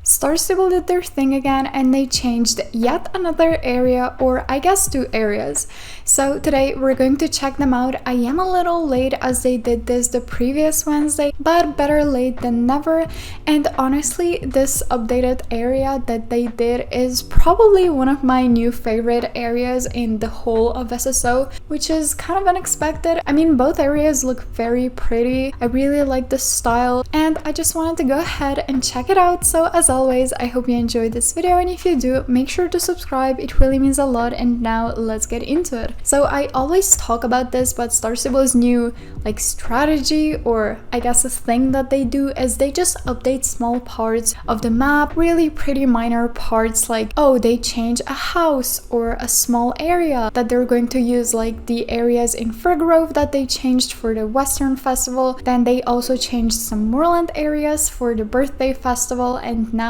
Star Stable did their thing again and they changed yet another area, or I guess 2 areas. So today we're going to check them out. I am a little late as they did this the previous Wednesday, but better late than never. And honestly, this updated area that they did is probably one of my new favorite areas in the whole of SSO, which is kind of unexpected. I mean, both areas look very pretty. I really like the style and I just wanted to go ahead and check it out. So as always, I hope you enjoyed this video, and if you do, make sure to subscribe. It really means a lot. And now let's get into it. So I always talk about this, but Star Stable's new like strategy, or I guess a thing that they do, is they just update small parts of the map, really pretty minor parts, like oh, they change a house or a small area that they're going to use, like the areas in Grove that they changed for the Western Festival. Then they also changed some Moorland areas for the birthday festival, and now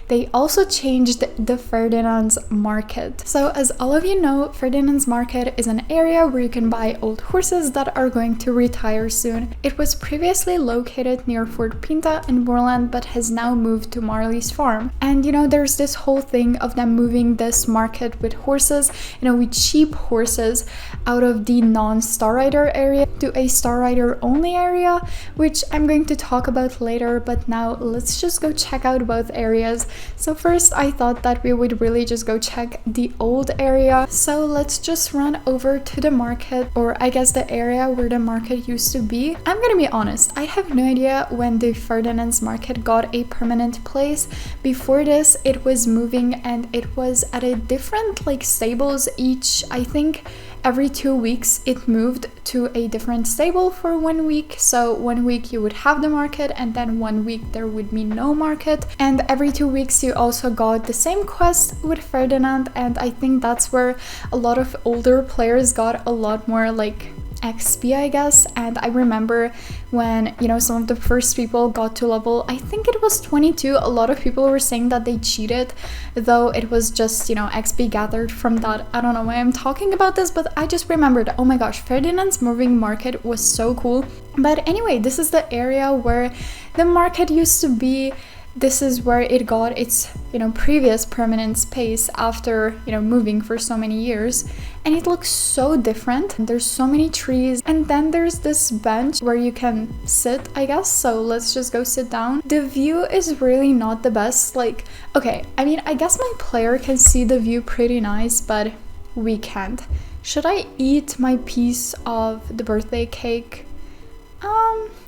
they also changed the Ferdinand's Market. So as all of you know, Ferdinand's Market is an area where you can buy old horses that are going to retire soon. It was previously located near Fort Pinta in Moorland, but has now moved to Marley's farm. And you know, there's this whole thing of them moving this market with horses, you know, with cheap horses out of the non-Star Rider area to a Star Rider only area, which I'm going to talk about later. But now let's just go check out both areas. So first I thought that we would really just go check the old area. So let's just run over to the market, or I guess the area where the market used to be. I'm gonna be honest, I have no idea when the Ferdinand's Market got a permanent place. Before this, it was moving and it was at a different like stables each, I think every 2 weeks it moved to a different stable for 1 week. So 1 week you would have the market, and then 1 week there would be no market. And every 2 weeks you also got the same quest with Ferdinand, and I think that's where a lot of older players got a lot more like XP, I guess. And I remember when, you know, some of the first people got to level, I think it was 22, a lot of people were saying that they cheated, though it was just, you know, XP gathered from that. I don't know why I'm talking about this, but I just remembered, oh my gosh, Ferdinand's moving market was so cool. But anyway, this is the area where the market used to be. This is where it got its, you know, previous permanent space after, you know, moving for so many years. And it looks so different. There's so many trees, and then there's this bench where you can sit, I guess. So let's just go sit down. The view is really not the best. Like, okay, I mean, I guess my player can see the view pretty nice, but we can't. Should I eat my piece of the birthday cake?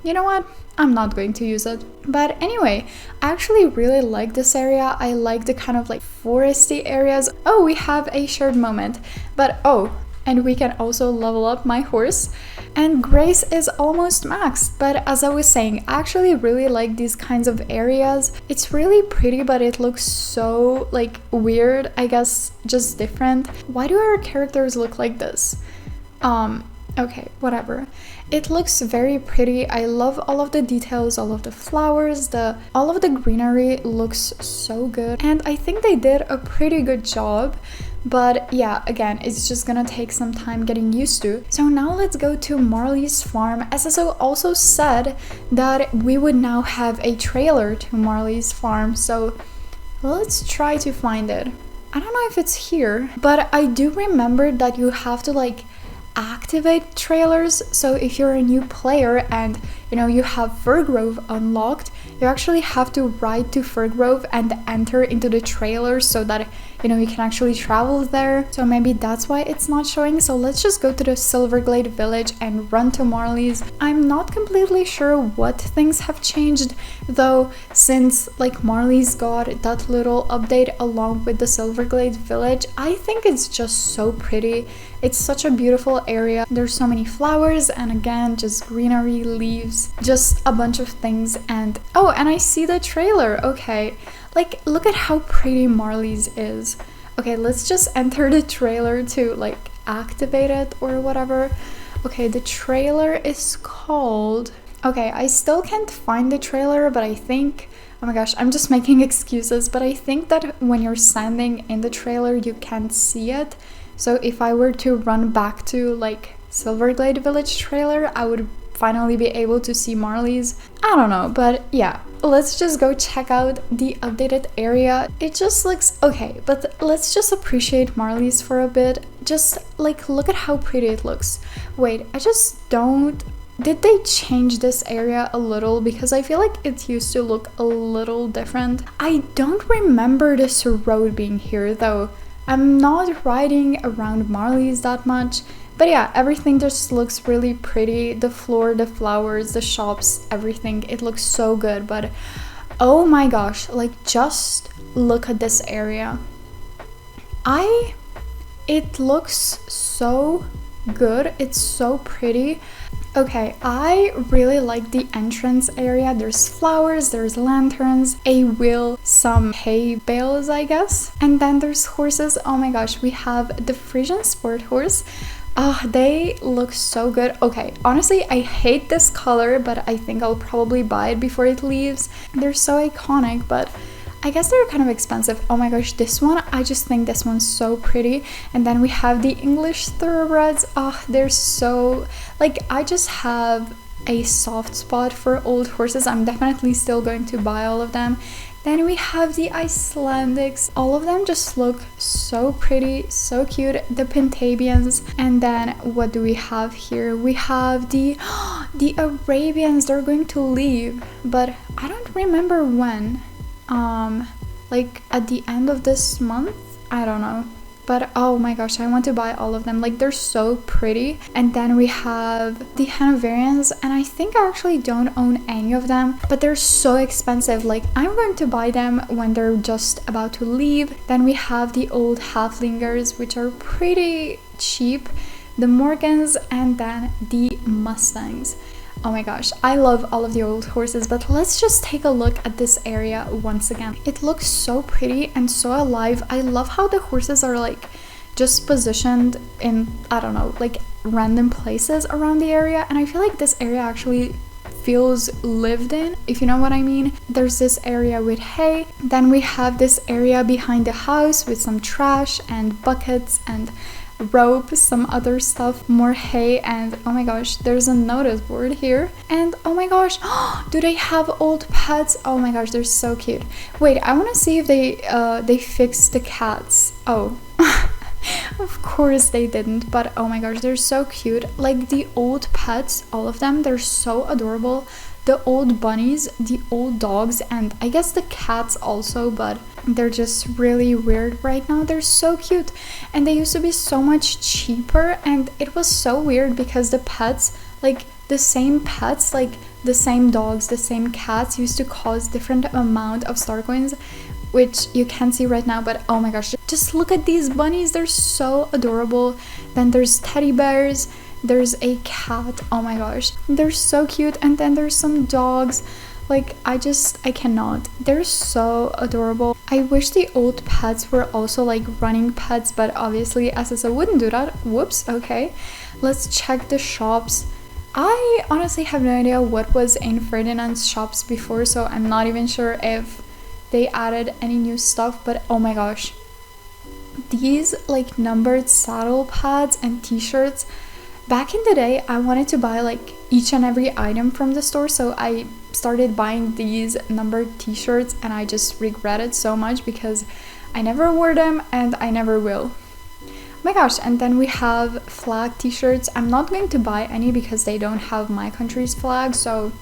You know what? I'm not going to use it. But anyway, I actually really like this area. I like the kind of like foresty areas. Oh, we have a shared moment. But oh, and we can also level up my horse. And Grace is almost maxed. But as I was saying, I actually really like these kinds of areas. It's really pretty, but it looks so like weird, I guess, just different. Why do our characters look like this? Okay, whatever. It looks very pretty. I love all of the details, all of the flowers, all of the greenery looks so good. And I think they did a pretty good job. But yeah, again, it's just gonna take some time getting used to. So now let's go to Marley's farm. SSO also said that we would now have a trailer to Marley's farm. So let's try to find it. I don't know if it's here, but I do remember that you have to like activate trailers. So if you're a new player and you know you have Grove unlocked, you actually have to ride to Grove and enter into the trailer so that you know you can actually travel there. So maybe that's why it's not showing. So let's just go to the Silverglade village and run to Marley's. I'm not completely sure what things have changed though, since like Marley's got that little update along with the Silverglade village. I think it's just so pretty. It's such a beautiful area. There's so many flowers, and again, just greenery, leaves, just a bunch of things. And oh, and I see the trailer. Okay, like look at how pretty Marley's is. Okay, let's just enter the trailer to like activate it or whatever. Okay, the trailer is called, okay, I still can't find the trailer, but I think, oh my gosh, I'm just making excuses, but I think that when you're standing in the trailer you can't see it. So if I were to run back to like Silverglade Village trailer, I would finally be able to see Marley's. I don't know, but yeah, let's just go check out the updated area. It just looks okay, but let's just appreciate Marley's for a bit. Just like look at how pretty it looks. Wait, I just don't... Did they change this area a little? Because I feel like it used to look a little different. I don't remember this road being here though. I'm not riding around Marley's that much. But yeah, everything just looks really pretty. The floor, the flowers, the shops, everything. It looks so good. But oh my gosh, like just look at this area. It looks so good. It's so pretty. Okay, I really like the entrance area. There's flowers, there's lanterns, a wheel, some hay bales, I guess. And then there's horses. Oh my gosh, we have the Frisian sport horse. They look so good. Okay, honestly, I hate this color, but I think I'll probably buy it before it leaves. They're so iconic, but I guess they're kind of expensive. Oh my gosh, this one, I just think this one's so pretty. And then we have the English thoroughbreds. They're so... Like, I just have a soft spot for old horses. I'm definitely still going to buy all of them. Then we have the Icelandics. All of them just look so pretty, so cute. The Pentavians. And then what do we have here? We have the Arabians. They're going to leave, but I don't remember when. Like at the end of this month? I don't know. But oh my gosh, I want to buy all of them. Like, they're so pretty. And then we have the Hanoverians, and I think I actually don't own any of them, but they're so expensive. Like, I'm going to buy them when they're just about to leave. Then we have the old Halflingers, which are pretty cheap, the Morgans, and then the Mustangs. Oh my gosh, I love all of the old horses, but let's just take a look at this area once again. It looks so pretty and so alive. I love how the horses are like just positioned in, I don't know, like random places around the area, and I feel like this area actually feels lived in, if you know what I mean. There's this area with hay, then we have this area behind the house with some trash and buckets and rope, some other stuff, more hay, and oh my gosh, there's a notice board here. And oh my gosh, do they have old pets? Oh my gosh, they're so cute. Wait, I want to see if they fixed the cats. Oh of course they didn't, but oh my gosh, they're so cute. Like the old pets, all of them, they're so adorable. The old bunnies, the old dogs, and I guess the cats also, but they're just really weird right now. They're so cute, and they used to be so much cheaper, and it was so weird because the pets, like the same pets, like the same dogs, the same cats used to cost different amount of star coins, which you can't see right now, but oh my gosh, just look at these bunnies. They're so adorable. Then there's teddy bears. There's a cat. Oh my gosh, they're so cute. And then there's some dogs. Like, I cannot. They're so adorable. I wish the old pets were also like running pets, but obviously SSO wouldn't do that. Whoops. Okay, let's check the shops. I honestly have no idea what was in Ferdinand's shops before, so I'm not even sure if they added any new stuff. But oh my gosh, these like numbered saddle pads and t-shirts. Back in the day, I wanted to buy like each and every item from the store, so I started buying these numbered t-shirts, and I just regret it so much because I never wore them and I never will. Oh my gosh, and then we have flag t-shirts. I'm not going to buy any because they don't have my country's flag, so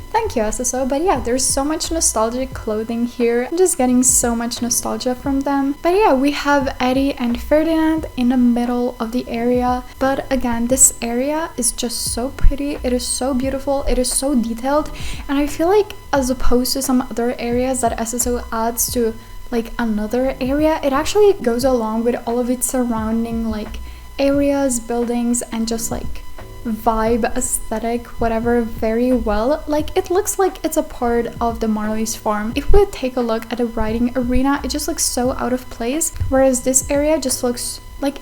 thank you, SSO. But yeah, there's so much nostalgic clothing here. I'm just getting so much nostalgia from them. But yeah, we have Eddie and Ferdinand in the middle of the area. But again, this area is just so pretty. It is so beautiful. It is so detailed. And I feel like as opposed to some other areas that SSO adds to like another area, it actually goes along with all of its surrounding like areas, buildings, and just like vibe, aesthetic, whatever, very well. Like, it looks like it's a part of the Marley's farm. If we take a look at the riding arena, it just looks so out of place, whereas this area just looks like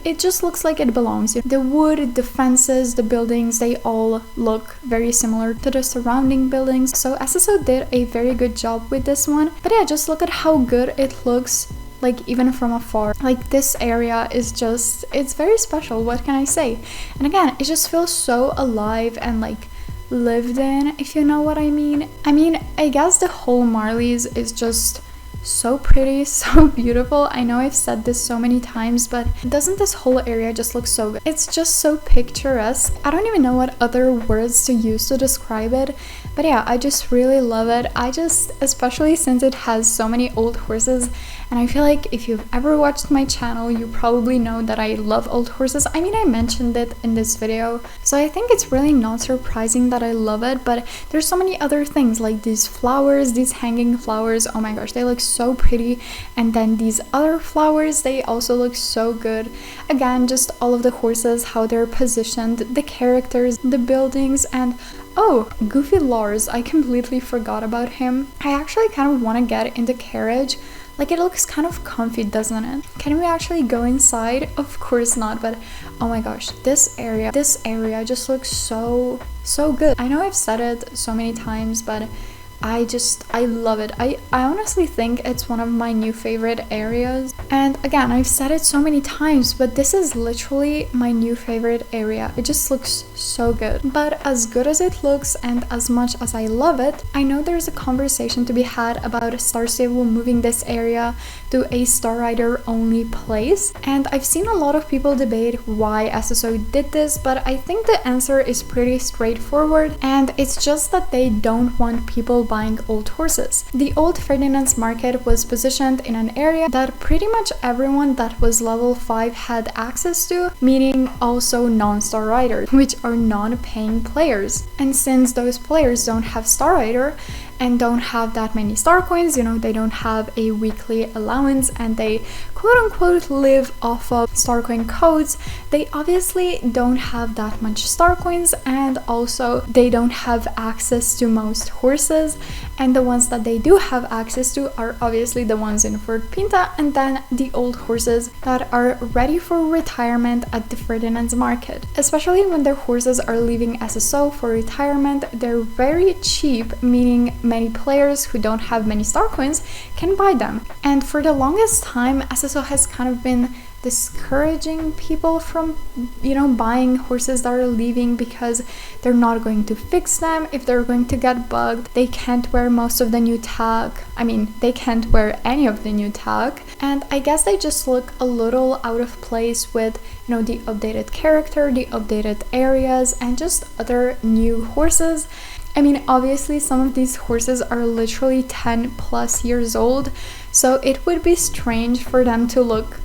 it belongs. The wood, the fences, the buildings, they all look very similar to the surrounding buildings, so SSO did a very good job with this one. But yeah, just look at how good it looks, like even from afar. Like, this area is just, it's very special, what can I say? And again, it just feels so alive and like lived in, if you know what I mean. I guess the whole Marley's is just so pretty, so beautiful. I know I've said this so many times, but doesn't this whole area just look so good? It's just so picturesque. I don't even know what other words to use to describe it, but yeah, I just really love it. Especially since it has so many old horses, and I feel like if you've ever watched my channel, you probably know that I love old horses. I mentioned it in this video, so I think it's really not surprising that I love it, but there's so many other things like these flowers, these hanging flowers. Oh my gosh, they look so pretty. And then these other flowers, they also look so good. Again, just all of the horses, how they're positioned, the characters, the buildings, and oh, Goofy Lars, I completely forgot about him. I actually kind of want to get in the carriage. Like, it looks kind of comfy, doesn't it? Can we actually go inside? Of course not, but oh my gosh, this area just looks so good. I know I've said it so many times, but I love it. I honestly think it's one of my new favorite areas. And again, I've said it so many times, but this is literally my new favorite area. It just looks so good. But as good as it looks and as much as I love it, I know there's a conversation to be had about Star Stable moving this area to a Star Rider only place. And I've seen a lot of people debate why SSO did this, but I think the answer is pretty straightforward, and it's just that they don't want people buying old horses. The old Ferdinand's market was positioned in an area that pretty much everyone that was level 5 had access to, meaning also non-Star Riders, which are non-paying players. And since those players don't have Star Rider and don't have that many star coins, they don't have a weekly allowance, and they quote-unquote live off of star coin codes, they obviously don't have that much star coins, and also they don't have access to most horses, and the ones that they do have access to are obviously the ones in Fort Pinta, and then the old horses that are ready for retirement at the Ferdinand's market. Especially when their horses are leaving SSO for retirement, they're very cheap, meaning many players who don't have many star coins can buy them. And for the longest time, SSO has kind of been discouraging people from buying horses that are leaving because they're not going to fix them. If they're going to get bugged, they can't wear most of the new tag. They can't wear any of the new tag, and I guess they just look a little out of place with the updated character, the updated areas, and just other new horses. Obviously some of these horses are literally 10 plus years old, so it would be strange for them to look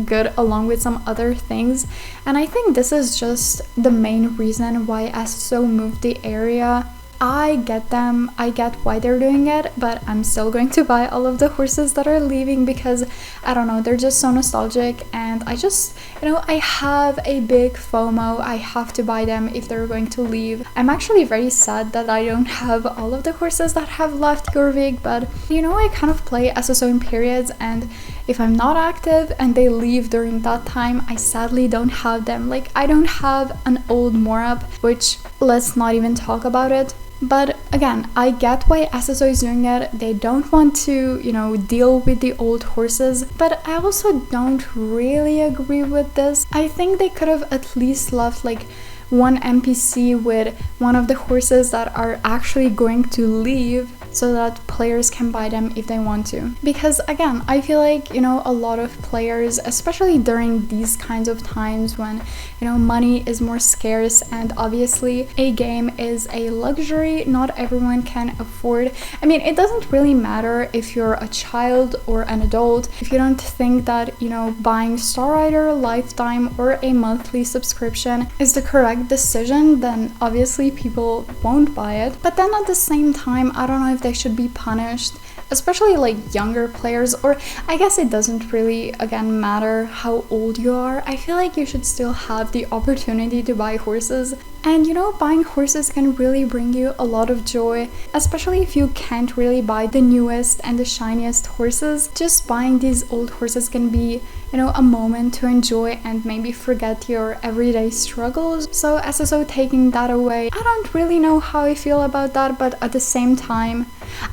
good along with some other things. And I think this is just the main reason why SSO moved the area. I get them, I get why they're doing it, but I'm still going to buy all of the horses that are leaving because I don't know, they're just so nostalgic, and I just, I have a big FOMO. I have to buy them if they're going to leave. I'm actually very sad that I don't have all of the horses that have left Gorvig, but I kind of play SSO in periods, and if I'm not active and they leave during that time, I sadly don't have them. Like, I don't have an old Morab, which let's not even talk about it. But again, I get why SSO is doing it. They don't want to, deal with the old horses, but I also don't really agree with this. I think they could have at least left like one NPC with one of the horses that are actually going to leave, so that players can buy them if they want to. Because again, I feel like, a lot of players, especially during these kinds of times when, money is more scarce, and obviously a game is a luxury not everyone can afford. It doesn't really matter if you're a child or an adult. If you don't think that, buying Star Rider Lifetime or a monthly subscription is the correct decision, then obviously people won't buy it. But then at the same time, I don't know if they should be punished, especially like younger players, or I guess it doesn't really again matter how old you are. I feel like you should still have the opportunity to buy horses, and buying horses can really bring you a lot of joy, especially if you can't really buy the newest and the shiniest horses. Just buying these old horses can be a moment to enjoy and maybe forget your everyday struggles. So SSO taking that away, I don't really know how I feel about that, but at the same time,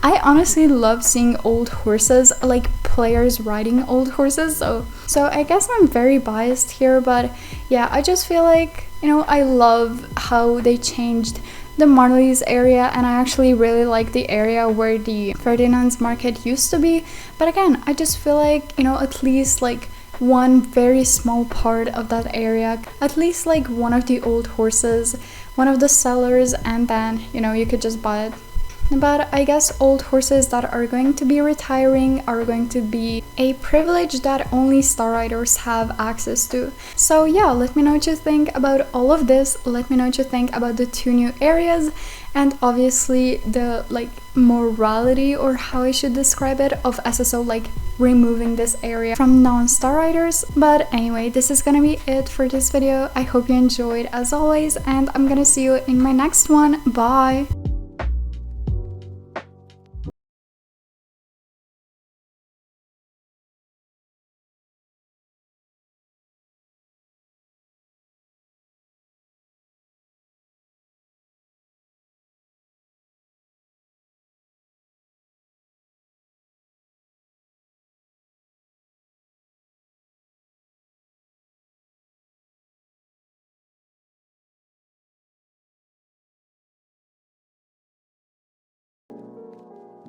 I honestly love seeing old horses, like players riding old horses, so I guess I'm very biased here, but yeah, I just feel like, I love how they changed the Marley's area, and I actually really like the area where the Ferdinand's Market used to be. But again, I just feel like, you know, at least like one very small part of that area, at least like one of the old horses, one of the cellars, and then, you know, you could just buy it. But I guess old horses that are going to be retiring are going to be a privilege that only star riders have access to. So yeah, let me know what you think about all of this. Let me know what you think about the 2 new areas, and obviously the like morality, or how I should describe it, of SSO like removing this area from non-star riders. But anyway, this is gonna be it for this video. I hope you enjoyed as always, and I'm gonna see you in my next one. Bye!